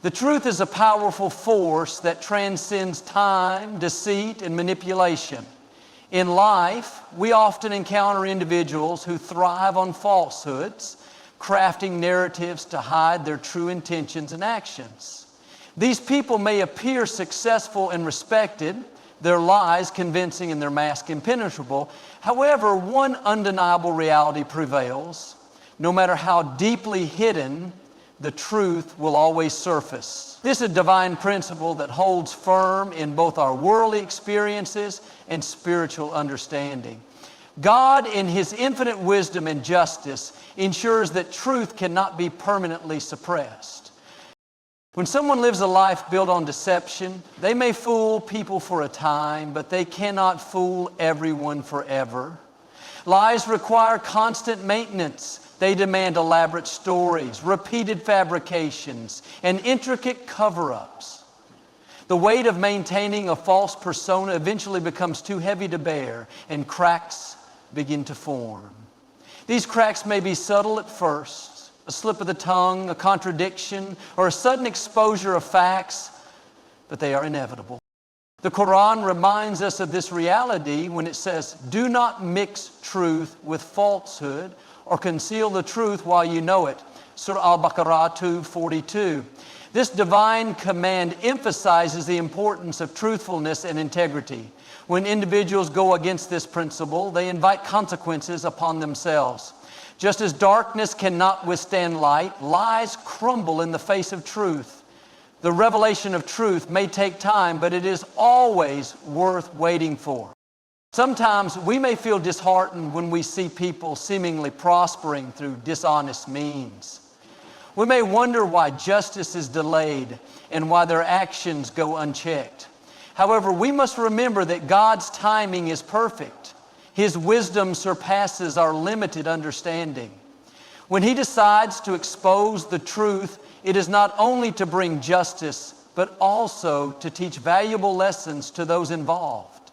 The truth is a powerful force that transcends time, deceit, and manipulation. In life, we often encounter individuals who thrive on falsehoods, crafting narratives to hide their true intentions and actions. These people may appear successful and respected, their lies convincing and their mask impenetrable. However, one undeniable reality prevails. No matter how deeply hidden, the truth will always surface. This is a divine principle that holds firm in both our worldly experiences and spiritual understanding. God, in His infinite wisdom and justice, ensures that truth cannot be permanently suppressed. When someone lives a life built on deception, they may fool people for a time, but they cannot fool everyone forever. Lies require constant maintenance. They demand elaborate stories, repeated fabrications, and intricate cover-ups. The weight of maintaining a false persona eventually becomes too heavy to bear, and cracks begin to form. These cracks may be subtle at first, a slip of the tongue, a contradiction, or a sudden exposure of facts, but they are inevitable. The Quran reminds us of this reality when it says, "Do not mix truth with falsehood, or conceal the truth while you know it." Surah Al-Baqarah 2:42. This divine command emphasizes the importance of truthfulness and integrity. When individuals go against this principle, they invite consequences upon themselves. Just as darkness cannot withstand light, lies crumble in the face of truth. The revelation of truth may take time, but it is always worth waiting for. Sometimes we may feel disheartened when we see people seemingly prospering through dishonest means. We may wonder why justice is delayed and why their actions go unchecked. However, we must remember that God's timing is perfect. His wisdom surpasses our limited understanding. When He decides to expose the truth, it is not only to bring justice, but also to teach valuable lessons to those involved.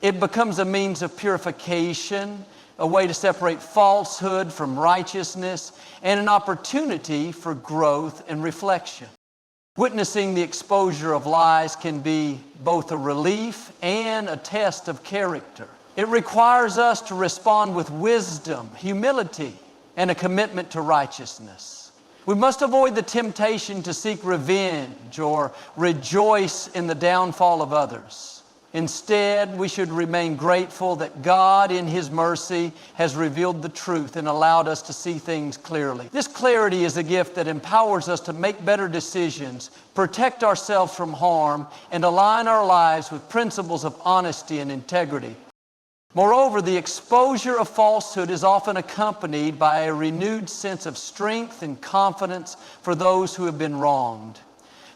It becomes a means of purification, a way to separate falsehood from righteousness, and an opportunity for growth and reflection. Witnessing the exposure of lies can be both a relief and a test of character. It requires us to respond with wisdom, humility, and a commitment to righteousness. We must avoid the temptation to seek revenge or rejoice in the downfall of others. Instead, we should remain grateful that God, in His mercy, has revealed the truth and allowed us to see things clearly. This clarity is a gift that empowers us to make better decisions, protect ourselves from harm, and align our lives with principles of honesty and integrity. Moreover, the exposure of falsehood is often accompanied by a renewed sense of strength and confidence for those who have been wronged.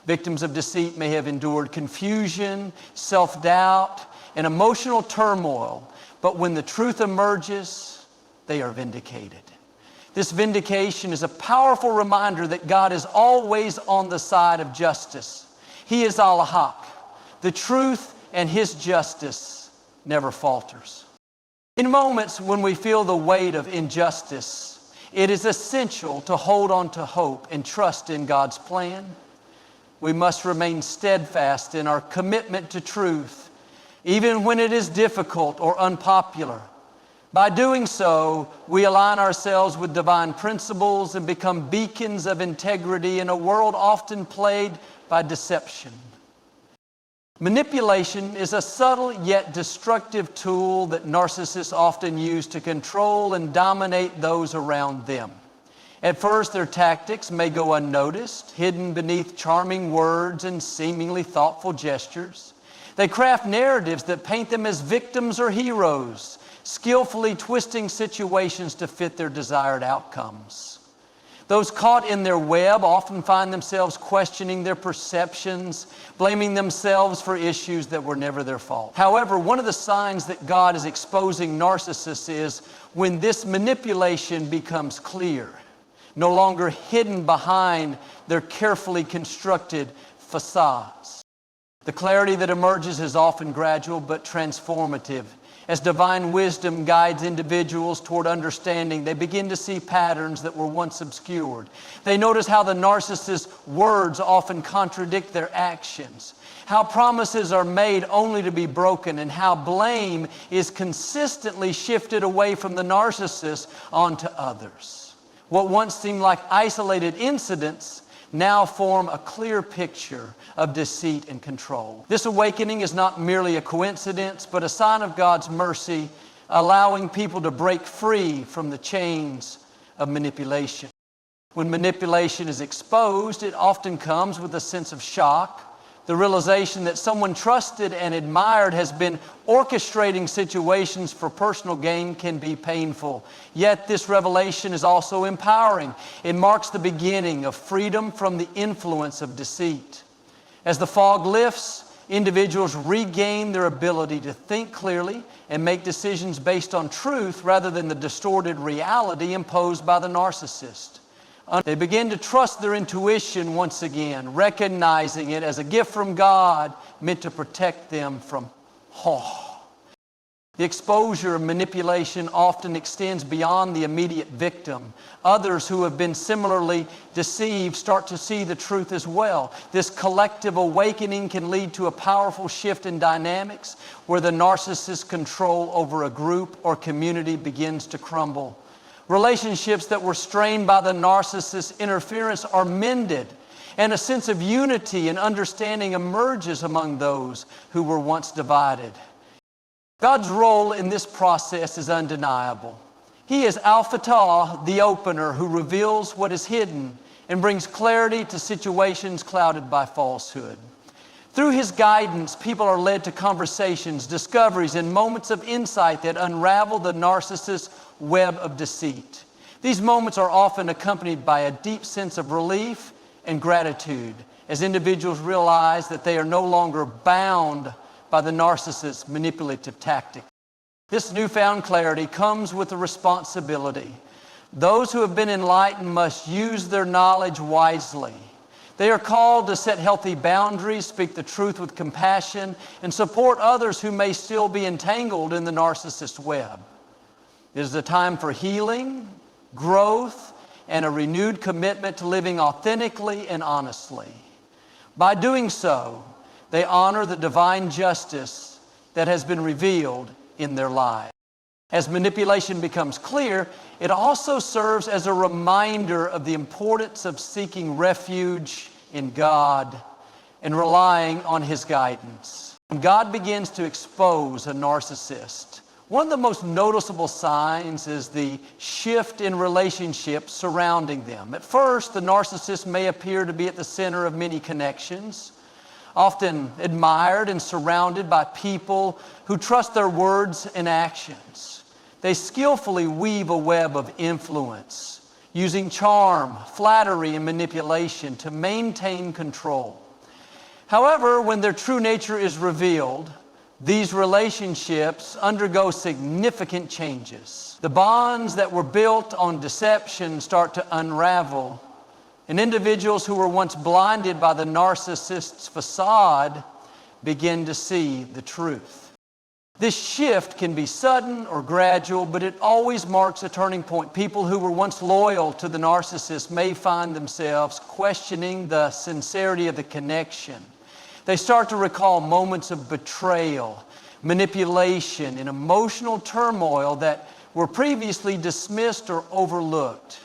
Victims of deceit may have endured confusion, self-doubt, and emotional turmoil, but when the truth emerges, they are vindicated. This vindication is a powerful reminder that God is always on the side of justice. He is al-Haq. The truth and His justice never falters. In moments when we feel the weight of injustice, it is essential to hold on to hope and trust in God's plan. We must remain steadfast in our commitment to truth, even when it is difficult or unpopular. By doing so, we align ourselves with divine principles and become beacons of integrity in a world often plagued by deception. Manipulation is a subtle yet destructive tool that narcissists often use to control and dominate those around them. At first, their tactics may go unnoticed, hidden beneath charming words and seemingly thoughtful gestures. They craft narratives that paint them as victims or heroes, skillfully twisting situations to fit their desired outcomes. Those caught in their web often find themselves questioning their perceptions, blaming themselves for issues that were never their fault. However, one of the signs that God is exposing narcissists is when this manipulation becomes clear, no longer hidden behind their carefully constructed facades. The clarity that emerges is often gradual but transformative. As divine wisdom guides individuals toward understanding, they begin to see patterns that were once obscured. They notice how the narcissist's words often contradict their actions, how promises are made only to be broken, and how blame is consistently shifted away from the narcissist onto others. What once seemed like isolated incidents now form a clear picture of deceit and control. This awakening is not merely a coincidence, but a sign of God's mercy, allowing people to break free from the chains of manipulation. When manipulation is exposed, it often comes with a sense of shock. The realization that someone trusted and admired has been orchestrating situations for personal gain can be painful. Yet this revelation is also empowering. It marks the beginning of freedom from the influence of deceit. As the fog lifts, individuals regain their ability to think clearly and make decisions based on truth rather than the distorted reality imposed by the narcissist. They begin to trust their intuition once again, recognizing it as a gift from God meant to protect them from harm. The exposure of manipulation often extends beyond the immediate victim. Others who have been similarly deceived start to see the truth as well. This collective awakening can lead to a powerful shift in dynamics where the narcissist's control over a group or community begins to crumble. Relationships that were strained by the narcissist's interference are mended, and a sense of unity and understanding emerges among those who were once divided. God's role in this process is undeniable. He is Al Fatah, the opener, who reveals what is hidden and brings clarity to situations clouded by falsehood. Through His guidance, people are led to conversations, discoveries, and moments of insight that unravel the narcissist's web of deceit. These moments are often accompanied by a deep sense of relief and gratitude as individuals realize that they are no longer bound by the narcissist's manipulative tactic. This newfound clarity comes with a responsibility. Those who have been enlightened must use their knowledge wisely. They are called to set healthy boundaries, speak the truth with compassion, and support others who may still be entangled in the narcissist's web. It is a time for healing, growth, and a renewed commitment to living authentically and honestly. By doing so, they honor the divine justice that has been revealed in their lives. As manipulation becomes clear, it also serves as a reminder of the importance of seeking refuge in God and relying on His guidance. When God begins to expose a narcissist, one of the most noticeable signs is the shift in relationships surrounding them. At first, the narcissist may appear to be at the center of many connections, often admired and surrounded by people who trust their words and actions. They skillfully weave a web of influence, using charm, flattery, and manipulation to maintain control. However, when their true nature is revealed, these relationships undergo significant changes. The bonds that were built on deception start to unravel, and individuals who were once blinded by the narcissist's facade begin to see the truth. This shift can be sudden or gradual, but it always marks a turning point. People who were once loyal to the narcissist may find themselves questioning the sincerity of the connection. They start to recall moments of betrayal, manipulation, and emotional turmoil that were previously dismissed or overlooked.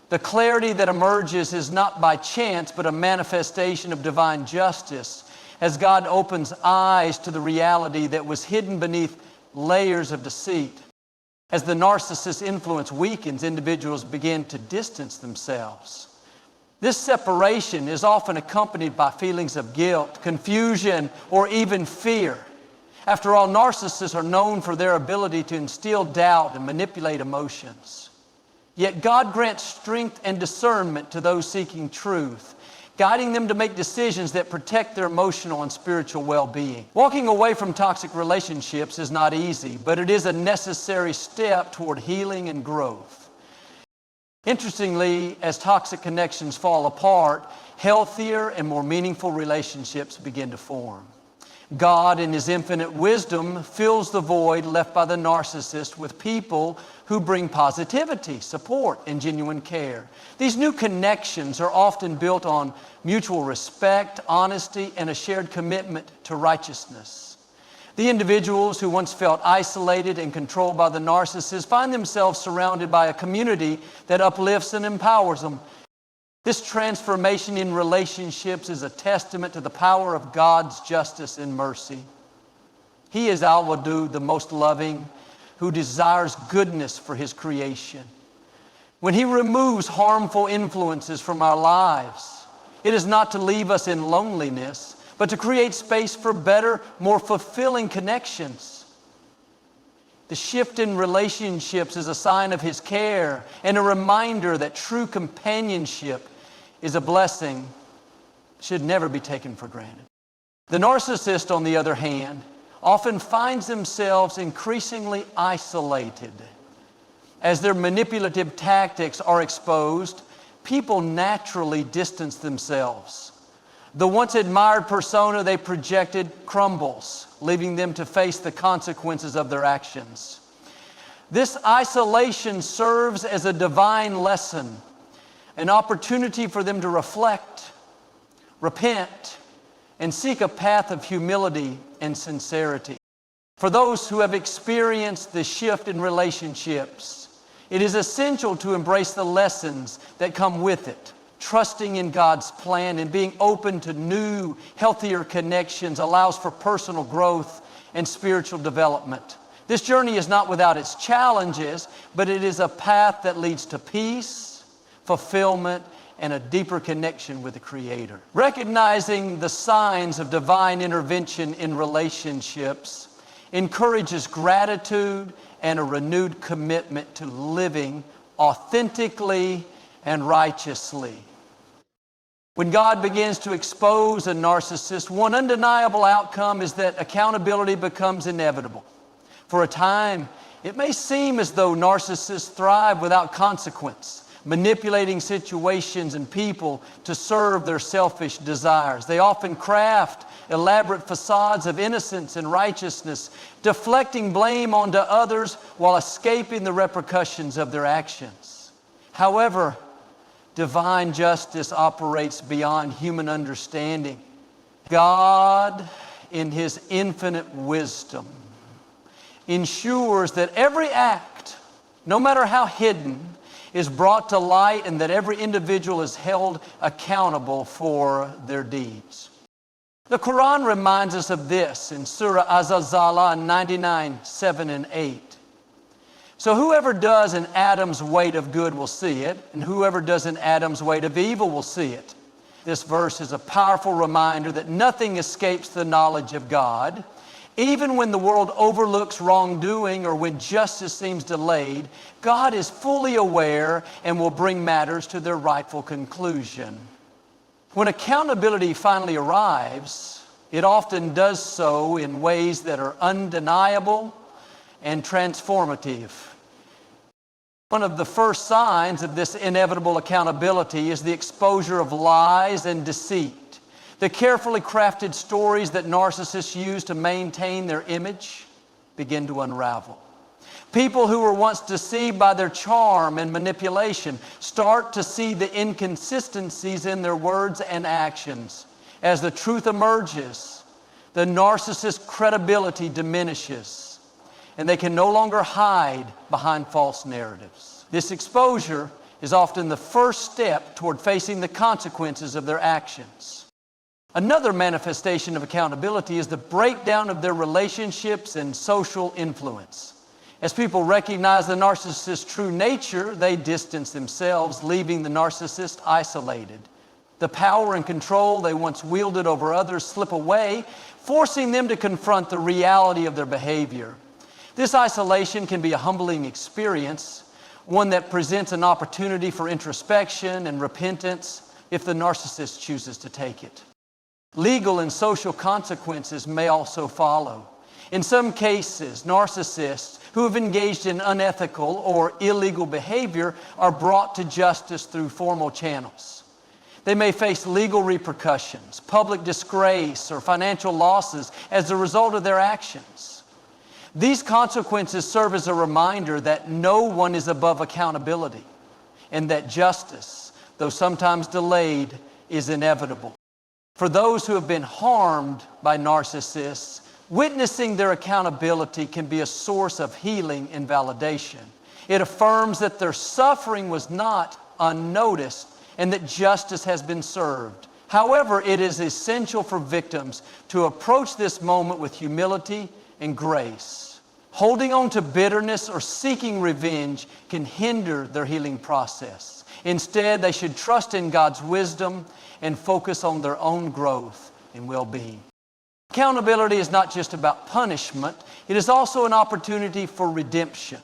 The clarity that emerges is not by chance, but a manifestation of divine justice as God opens eyes to the reality that was hidden beneath layers of deceit. As the narcissist's influence weakens, individuals begin to distance themselves. This separation is often accompanied by feelings of guilt, confusion, or even fear. After all, narcissists are known for their ability to instill doubt and manipulate emotions. Yet God grants strength and discernment to those seeking truth, guiding them to make decisions that protect their emotional and spiritual well-being. Walking away from toxic relationships is not easy, but it is a necessary step toward healing and growth. Interestingly, as toxic connections fall apart, healthier and more meaningful relationships begin to form. God, in His infinite wisdom, fills the void left by the narcissist with people who bring positivity, support, and genuine care. These new connections are often built on mutual respect, honesty, and a shared commitment to righteousness. The individuals who once felt isolated and controlled by the narcissist find themselves surrounded by a community that uplifts and empowers them. This transformation in relationships is a testament to the power of God's justice and mercy. He is Al Wadud, the most loving, who desires goodness for His creation. When He removes harmful influences from our lives, it is not to leave us in loneliness, but to create space for better, more fulfilling connections. The shift in relationships is a sign of His care and a reminder that true companionship is a blessing, should never be taken for granted. The narcissist, on the other hand, often finds themselves increasingly isolated. As their manipulative tactics are exposed, people naturally distance themselves. The once admired persona they projected crumbles, leaving them to face the consequences of their actions. This isolation serves as a divine lesson, an opportunity for them to reflect, repent, and seek a path of humility and sincerity. For those who have experienced the shift in relationships, it is essential to embrace the lessons that come with it. Trusting in God's plan and being open to new, healthier connections allows for personal growth and spiritual development. This journey is not without its challenges, but it is a path that leads to peace, fulfillment, and a deeper connection with the Creator. Recognizing the signs of divine intervention in relationships encourages gratitude and a renewed commitment to living authentically and righteously. When God begins to expose a narcissist, one undeniable outcome is that accountability becomes inevitable. For a time, it may seem as though narcissists thrive without consequence, manipulating situations and people to serve their selfish desires. They often craft elaborate facades of innocence and righteousness, deflecting blame onto others while escaping the repercussions of their actions. However, divine justice operates beyond human understanding. God, in His infinite wisdom, ensures that every act, no matter how hidden, is brought to light and that every individual is held accountable for their deeds. The Quran reminds us of this in Surah Az-Zalzala 99, 7 and 8. So whoever does an atom's weight of good will see it, and whoever does an atom's weight of evil will see it. This verse is a powerful reminder that nothing escapes the knowledge of God. Even when the world overlooks wrongdoing or when justice seems delayed, God is fully aware and will bring matters to their rightful conclusion. When accountability finally arrives, it often does so in ways that are undeniable and transformative. One of the first signs of this inevitable accountability is the exposure of lies and deceit. The carefully crafted stories that narcissists use to maintain their image begin to unravel. People who were once deceived by their charm and manipulation start to see the inconsistencies in their words and actions. As the truth emerges, the narcissist's credibility diminishes, and they can no longer hide behind false narratives. This exposure is often the first step toward facing the consequences of their actions. Another manifestation of accountability is the breakdown of their relationships and social influence. As people recognize the narcissist's true nature, they distance themselves, leaving the narcissist isolated. The power and control they once wielded over others slip away, forcing them to confront the reality of their behavior. This isolation can be a humbling experience, one that presents an opportunity for introspection and repentance if the narcissist chooses to take it. Legal and social consequences may also follow. In some cases, narcissists who have engaged in unethical or illegal behavior are brought to justice through formal channels. They may face legal repercussions, public disgrace, or financial losses as a result of their actions. These consequences serve as a reminder that no one is above accountability and that justice, though sometimes delayed, is inevitable. For those who have been harmed by narcissists, witnessing their accountability can be a source of healing and validation. It affirms that their suffering was not unnoticed and that justice has been served. However, it is essential for victims to approach this moment with humility and grace. Holding on to bitterness or seeking revenge can hinder their healing process. Instead, they should trust in God's wisdom and focus on their own growth and well-being. Accountability is not just about punishment, it is also an opportunity for redemption.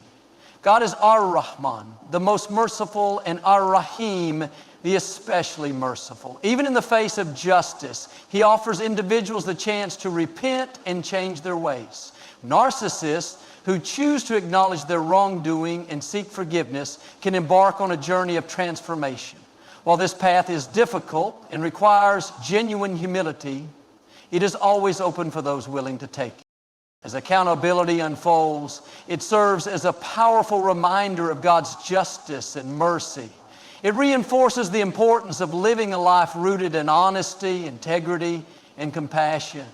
God is Ar-Rahman, the most merciful, and Ar-Rahim, the especially merciful. Even in the face of justice, He offers individuals the chance to repent and change their ways. Narcissists who choose to acknowledge their wrongdoing and seek forgiveness can embark on a journey of transformation. While this path is difficult and requires genuine humility, it is always open for those willing to take it. As accountability unfolds, it serves as a powerful reminder of God's justice and mercy. It reinforces the importance of living a life rooted in honesty, integrity, and compassion.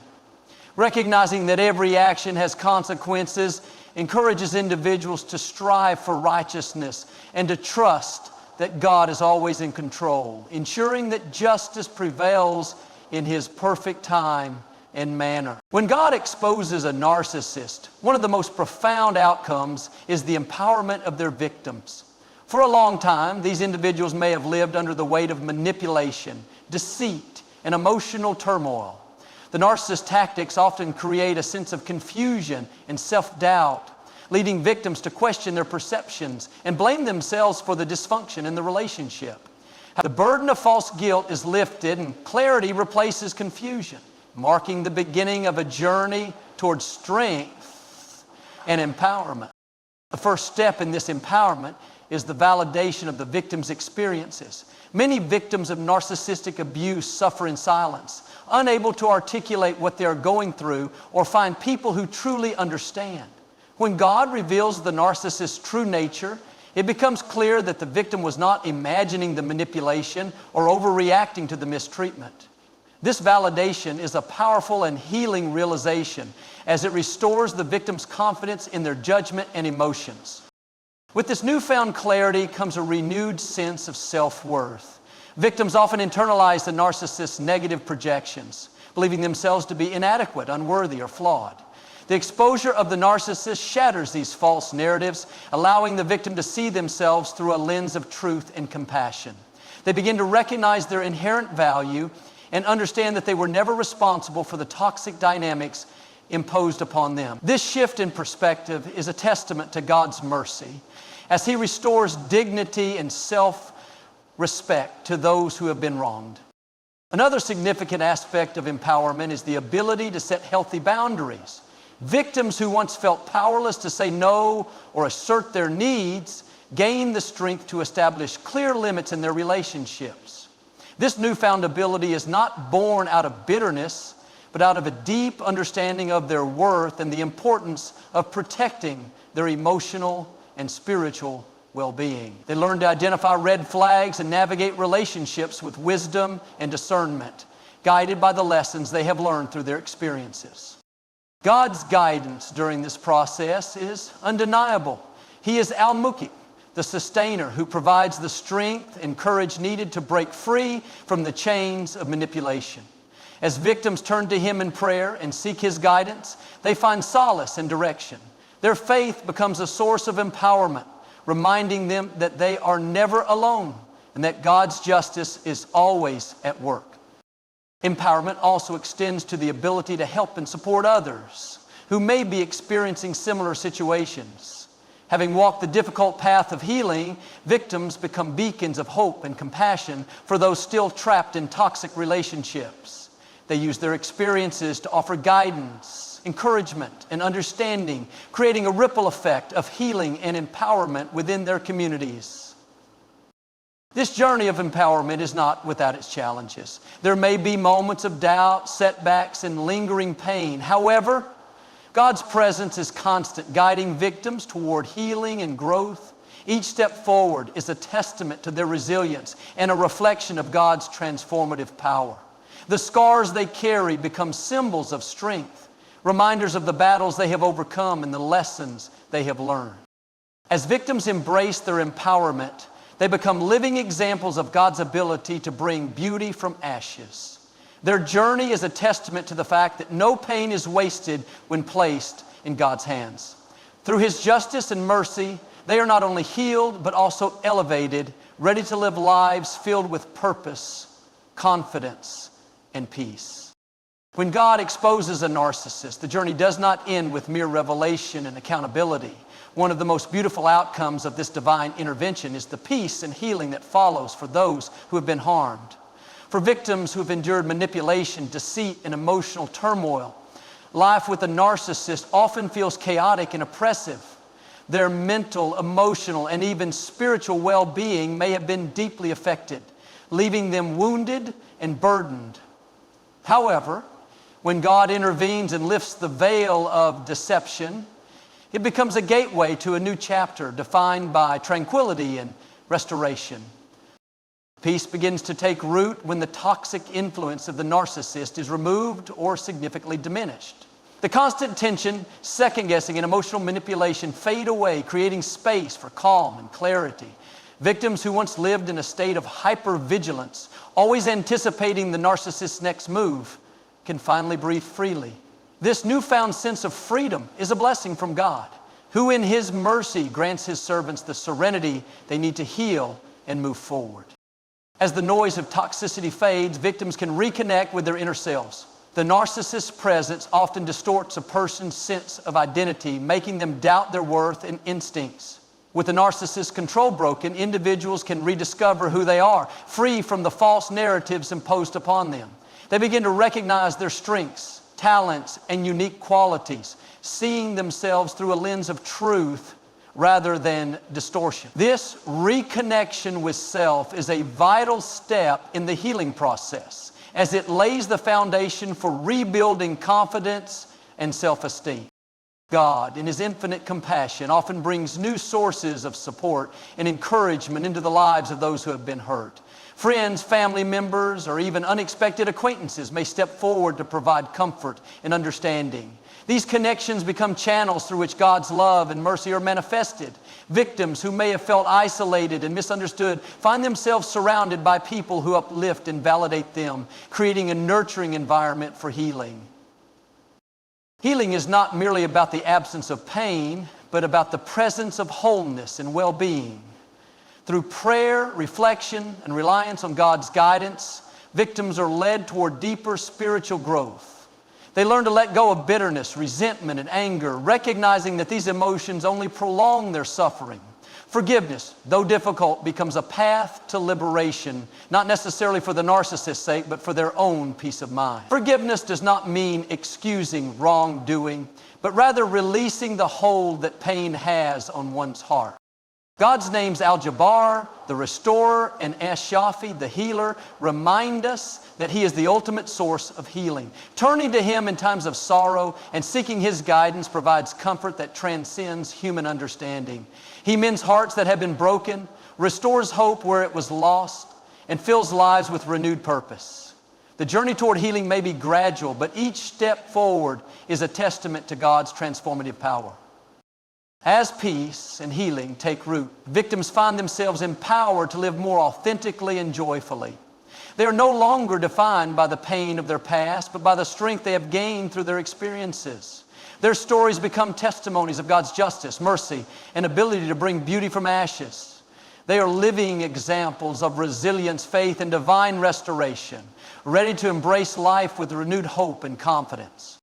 Recognizing that every action has consequences encourages individuals to strive for righteousness and to trust that God is always in control, ensuring that justice prevails in His perfect time and manner. When God exposes a narcissist, one of the most profound outcomes is the empowerment of their victims. For a long time, these individuals may have lived under the weight of manipulation, deceit, and emotional turmoil. The narcissist tactics often create a sense of confusion and self-doubt, leading victims to question their perceptions and blame themselves for the dysfunction in the relationship. The burden of false guilt is lifted and clarity replaces confusion, marking the beginning of a journey towards strength and empowerment. The first step in this empowerment is the validation of the victim's experiences. Many victims of narcissistic abuse suffer in silence, unable to articulate what they are going through or find people who truly understand. When God reveals the narcissist's true nature, it becomes clear that the victim was not imagining the manipulation or overreacting to the mistreatment. This validation is a powerful and healing realization as it restores the victim's confidence in their judgment and emotions. With this newfound clarity comes a renewed sense of self-worth. Victims often internalize the narcissist's negative projections, believing themselves to be inadequate, unworthy, or flawed. The exposure of the narcissist shatters these false narratives, allowing the victim to see themselves through a lens of truth and compassion. They begin to recognize their inherent value and understand that they were never responsible for the toxic dynamics imposed upon them. This shift in perspective is a testament to God's mercy as He restores dignity and self-respect to those who have been wronged. Another significant aspect of empowerment is the ability to set healthy boundaries. Victims who once felt powerless to say no or assert their needs gain the strength to establish clear limits in their relationships. This newfound ability is not born out of bitterness, but out of a deep understanding of their worth and the importance of protecting their emotional and spiritual well-being. They learn to identify red flags and navigate relationships with wisdom and discernment, guided by the lessons they have learned through their experiences. God's guidance during this process is undeniable. He is Al-Muqi, the sustainer who provides the strength and courage needed to break free from the chains of manipulation. As victims turn to Him in prayer and seek His guidance, they find solace and direction. Their faith becomes a source of empowerment, reminding them that they are never alone and that God's justice is always at work. Empowerment also extends to the ability to help and support others who may be experiencing similar situations. Having walked the difficult path of healing, victims become beacons of hope and compassion for those still trapped in toxic relationships. They use their experiences to offer guidance, encouragement, and understanding, creating a ripple effect of healing and empowerment within their communities. This journey of empowerment is not without its challenges. There may be moments of doubt, setbacks, and lingering pain. However, God's presence is constant, guiding victims toward healing and growth. Each step forward is a testament to their resilience and a reflection of God's transformative power. The scars they carry become symbols of strength, reminders of the battles they have overcome and the lessons they have learned. As victims embrace their empowerment, they become living examples of God's ability to bring beauty from ashes. Their journey is a testament to the fact that no pain is wasted when placed in God's hands. Through His justice and mercy, they are not only healed, but also elevated, ready to live lives filled with purpose, confidence, and peace. When God exposes a narcissist, the journey does not end with mere revelation and accountability. One of the most beautiful outcomes of this divine intervention is the peace and healing that follows for those who have been harmed. For victims who have endured manipulation, deceit, and emotional turmoil, life with a narcissist often feels chaotic and oppressive. Their mental, emotional, and even spiritual well-being may have been deeply affected, leaving them wounded and burdened. However, when God intervenes and lifts the veil of deception, it becomes a gateway to a new chapter defined by tranquility and restoration. Peace begins to take root when the toxic influence of the narcissist is removed or significantly diminished. The constant tension, second-guessing, and emotional manipulation fade away, creating space for calm and clarity. Victims who once lived in a state of hypervigilance, always anticipating the narcissist's next move, can finally breathe freely. This newfound sense of freedom is a blessing from God, who in His mercy grants His servants the serenity they need to heal and move forward. As the noise of toxicity fades, victims can reconnect with their inner selves. The narcissist's presence often distorts a person's sense of identity, making them doubt their worth and instincts. With the narcissist's control broken, individuals can rediscover who they are, free from the false narratives imposed upon them. They begin to recognize their strengths, talents, and unique qualities, seeing themselves through a lens of truth rather than distortion. This reconnection with self is a vital step in the healing process, as it lays the foundation for rebuilding confidence and self-esteem. God, in His infinite compassion, often brings new sources of support and encouragement into the lives of those who have been hurt. Friends, family members, or even unexpected acquaintances may step forward to provide comfort and understanding. These connections become channels through which God's love and mercy are manifested. Victims who may have felt isolated and misunderstood find themselves surrounded by people who uplift and validate them, creating a nurturing environment for healing. Healing is not merely about the absence of pain, but about the presence of wholeness and well-being. Through prayer, reflection, and reliance on God's guidance, victims are led toward deeper spiritual growth. They learn to let go of bitterness, resentment, and anger, recognizing that these emotions only prolong their suffering. Forgiveness, though difficult, becomes a path to liberation, not necessarily for the narcissist's sake, but for their own peace of mind. Forgiveness does not mean excusing wrongdoing, but rather releasing the hold that pain has on one's heart. God's names Al-Jabbar, the Restorer, and Ash-Shafi, the Healer, remind us that He is the ultimate source of healing. Turning to Him in times of sorrow and seeking His guidance provides comfort that transcends human understanding. He mends hearts that have been broken, restores hope where it was lost, and fills lives with renewed purpose. The journey toward healing may be gradual, but each step forward is a testament to God's transformative power. As peace and healing take root, victims find themselves empowered to live more authentically and joyfully. They are no longer defined by the pain of their past, but by the strength they have gained through their experiences. Their stories become testimonies of God's justice, mercy, and ability to bring beauty from ashes. They are living examples of resilience, faith, and divine restoration, ready to embrace life with renewed hope and confidence.